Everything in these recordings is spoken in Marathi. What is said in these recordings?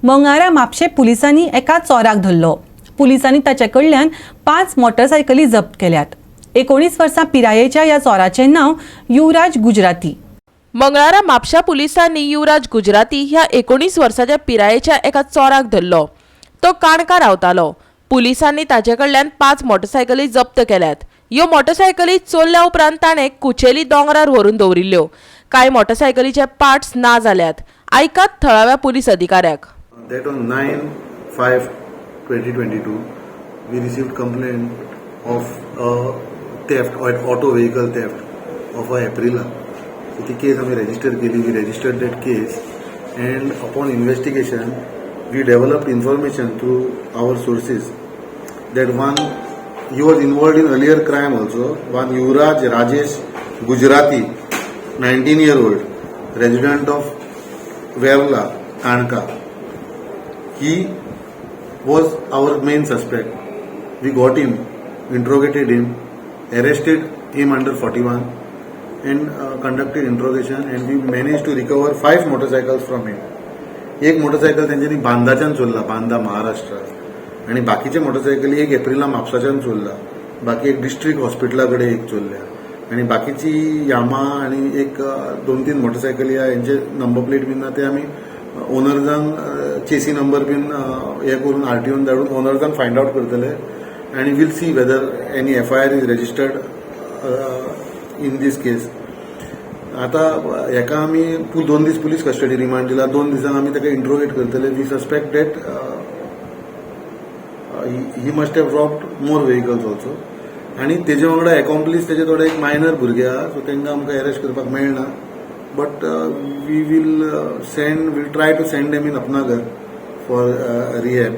मंगळारा म्हापशे पुलिसांनी एका चोराक धरलो। पुलिसांनी ताचे कडल्यान 5 मोटरसायकली जप्त केल्यात। 19 वर्सां पिरायेच्या ह्या चोराचें नाव युवराज गुजराती। मंगळारा म्हापशा पुलिसांनी युवराज गुजराती ह्या 19 वर्साच्या पिरायेच्या एका चोराक धरलो। तो काणका रावतालो। पुलिसांनी ताचे कडल्यान 5 मोटरसायकली जप्त केल्यात। ह्यो मोटरसायकली चोरल्या उपरांत ताणें कुचेली दोंगरार व्हरून दवरिल्ल्यो। कांय मोटरसायकलीचे पार्ट्स ना जाल्यात। आयकात थळाव्या पुलीस अधिकाऱ्याक। That on 9/5/2022, we received complaint of a theft or auto vehicle theft of a Aprilia. So the case we registered that case, and upon investigation, we developed information through our sources that he was involved in earlier crime also. One Yuvraj Rajesh Gujarati, 19-year-old, resident of Verla, Kanka. He was our main suspect. We got him, interrogated him, arrested him under 41 and conducted interrogation, and we managed to recover 5 motorcycles from him. एक मोटरसायकल त्यांच्यानी बांदाच्यान चोरला, बांदा महाराष्ट्र, आणि बाकीचे मोटरसायकली एक एप्रिला म्हापसाच्यान चोरला, बाकी एक डिस्ट्रिक्ट हॉस्पिटलाकडे एक चोरल्या, आणि बाकीची यामा आणि एक 2-3 मोटरसायकली यांचे नंबर प्लेट बीन ते आम्ही ओनर्जांक चेसी नंबर बीन हे करून आरटीओन धाडून ओनर्जांक फायंड आउट करतले, आणि will see whether any FIR is registered in this case. आता हेका आमी 2 दीस पुलीस कस्टडी रिमांड दिला. 2 दिसांक आमी ताका इंट्रोगेट करतले. We suspect that he must have robbed more vehicles also, आणि तेजे वांगडा अकॉम्प्लीस तेजे थोडे एक मायनर भुरगे आहा, सो तांकां आमकां अरेस्ट करपाक मेळना. But we will try to send them in Apnaghar for rehab.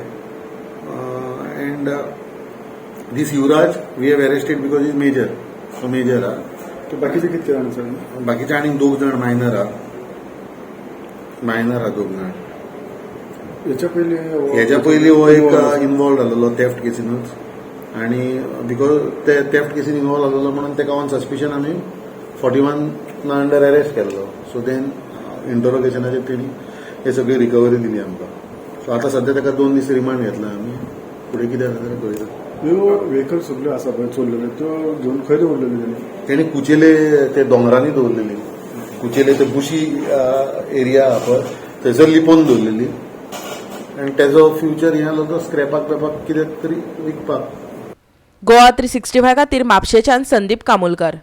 And this Yuvraj we have arrested because is major, so major आहा. बाकीचे किती जाण सर? बाकीचे आनी 2 जाण मायनर आहा 2 जाण. याच्या पयलीं हो एक इन्वॉल्व जाल्लो थेफ्ट केसीनूच, आणि बिकॉज ते थेफ्ट केसीन इन्वॉल्व जाल्लो म्हणून ताका ऑन सस्पिशन आमी 41 अंडर अरेस्ट केल्लो. सो देन इंटरोगेशनाचेर तेणी हे सगळी रिकवरी दिली आमकां. सो आतां सध्या ताका 2 दीस रिमांड घेतला आमी. फुडें कितें जाता तें पळयता. ह्यो व्हेकल सगळ्यो आसा पळय चोरलेले, त्यो घेवन खंय दवरलेले तेणी? तेणी कुचेले ते दोंगरांनी दवरलेली. कुचेले ते बुशी एरिया आहा पळय थंयसर लिपोवन दवरलेली, आनी तेजो फ्युचर हें आसलो तो स्क्रॅपाक कितें तरी विकपाक. गोवा 365 खातीर म्हापशेच्यान संदीप कामुलकर.